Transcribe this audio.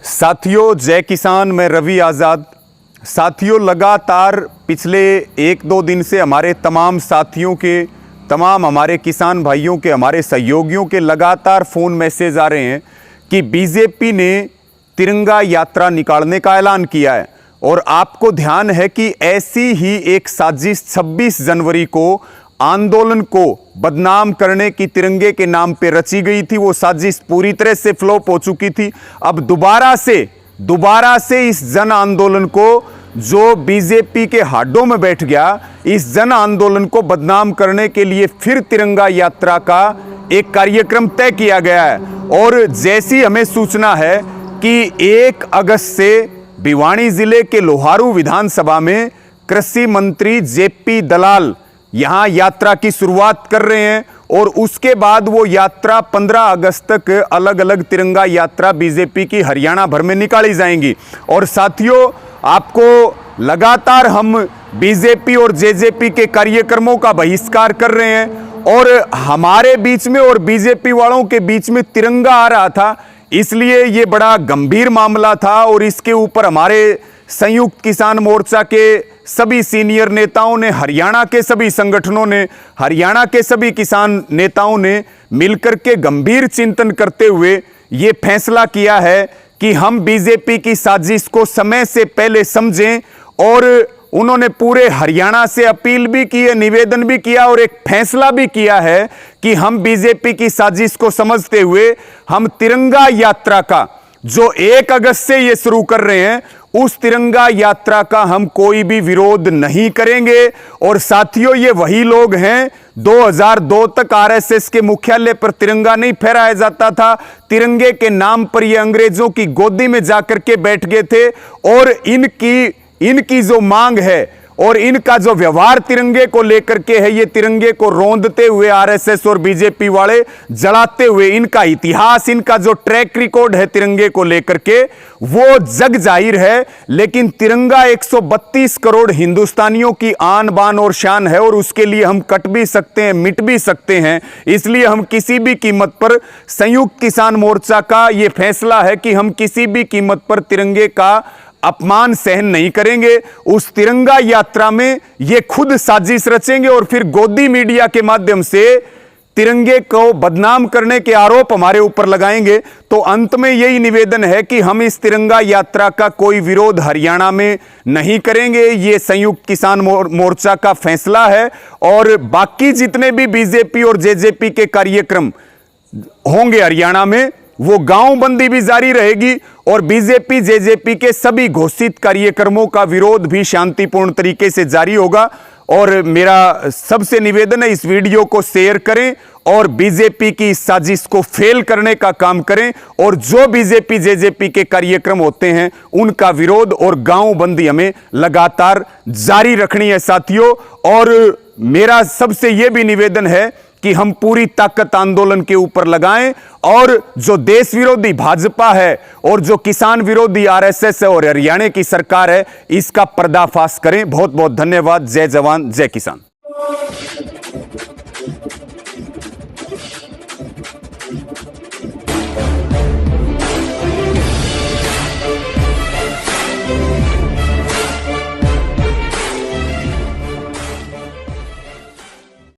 साथियों, जय किसान। मैं रवि आज़ाद। साथियों, लगातार पिछले 1-2 दिन से हमारे तमाम साथियों के, तमाम हमारे किसान भाइयों के, हमारे सहयोगियों के लगातार फ़ोन मैसेज आ रहे हैं कि बीजेपी ने तिरंगा यात्रा निकालने का ऐलान किया है। और आपको ध्यान है कि ऐसी ही एक साजिश 26 जनवरी को आंदोलन को बदनाम करने की तिरंगे के नाम पे रची गई थी। वो साजिश पूरी तरह से फ्लॉप हो चुकी थी। अब दोबारा से इस जन आंदोलन को, जो बीजेपी के हाडों में बैठ गया, इस जन आंदोलन को बदनाम करने के लिए फिर तिरंगा यात्रा का एक कार्यक्रम तय किया गया है। और जैसी हमें सूचना है कि 1 अगस्त से भिवानी जिले के लोहारू विधानसभा में कृषि मंत्री जेपी दलाल यहां यात्रा की शुरुआत कर रहे हैं और उसके बाद वो यात्रा 15 अगस्त तक अलग अलग तिरंगा यात्रा बीजेपी की हरियाणा भर में निकाली जाएंगी। और साथियों, आपको लगातार हम बीजेपी और जेजेपी के कार्यक्रमों का बहिष्कार कर रहे हैं और हमारे बीच में और बीजेपी वालों के बीच में तिरंगा आ रहा था, इसलिए ये बड़ा गंभीर मामला था। और इसके ऊपर हमारे संयुक्त किसान मोर्चा के सभी सीनियर नेताओं ने, हरियाणा के सभी संगठनों ने, हरियाणा के सभी किसान नेताओं ने मिलकर के गंभीर चिंतन करते हुए ये फैसला किया है कि हम बीजेपी की साजिश को समय से पहले समझें। और उन्होंने पूरे हरियाणा से अपील भी की है, निवेदन भी किया और एक फैसला भी किया है कि हम बीजेपी की साजिश को समझते हुए हम तिरंगा यात्रा का, जो 1 अगस्त से ये शुरू कर रहे हैं, उस तिरंगा यात्रा का हम कोई भी विरोध नहीं करेंगे। और साथियों, ये वही लोग हैं, 2002 तक आरएसएस के मुख्यालय पर तिरंगा नहीं फहराया जाता था। तिरंगे के नाम पर ये अंग्रेजों की गोदी में जाकर के बैठ गए थे। और इनकी जो मांग है और इनका जो व्यवहार तिरंगे को लेकर के है, ये तिरंगे को रौंदते हुए आरएसएस और बीजेपी वाले जलाते हुए, इनका इतिहास, इनका जो ट्रैक रिकॉर्ड है तिरंगे को लेकर के, वो जग जाहिर है। लेकिन तिरंगा 132 करोड़ हिंदुस्तानियों की आन बान और शान है और उसके लिए हम कट भी सकते हैं, मिट भी सकते हैं। इसलिए हम किसी भी कीमत पर, संयुक्त किसान मोर्चा का ये फैसला है कि हम किसी भी कीमत पर तिरंगे का अपमान सहन नहीं करेंगे। उस तिरंगा यात्रा में ये खुद साजिश रचेंगे और फिर गोदी मीडिया के माध्यम से तिरंगे को बदनाम करने के आरोप हमारे ऊपर लगाएंगे। तो अंत में यही निवेदन है कि हम इस तिरंगा यात्रा का कोई विरोध हरियाणा में नहीं करेंगे। ये संयुक्त किसान मोर्चा का फैसला है। और बाकी जितने भी बीजेपी और जेजेपी के कार्यक्रम होंगे हरियाणा में, वो गांव बंदी भी जारी रहेगी और बीजेपी जेजेपी के सभी घोषित कार्यक्रमों का विरोध भी शांतिपूर्ण तरीके से जारी होगा। और मेरा सबसे निवेदन है, इस वीडियो को शेयर करें और बीजेपी की इस साजिश को फेल करने का काम करें। और जो बीजेपी जेजेपी के कार्यक्रम होते हैं, उनका विरोध और गांव बंदी हमें लगातार जारी रखनी है साथियों। और मेरा सबसे यह भी निवेदन है कि हम पूरी ताकत आंदोलन के ऊपर लगाएं और जो देश विरोधी भाजपा है और जो किसान विरोधी आरएसएस है और हरियाणा की सरकार है, इसका पर्दाफाश करें। बहुत बहुत धन्यवाद। जय जवान, जय किसान।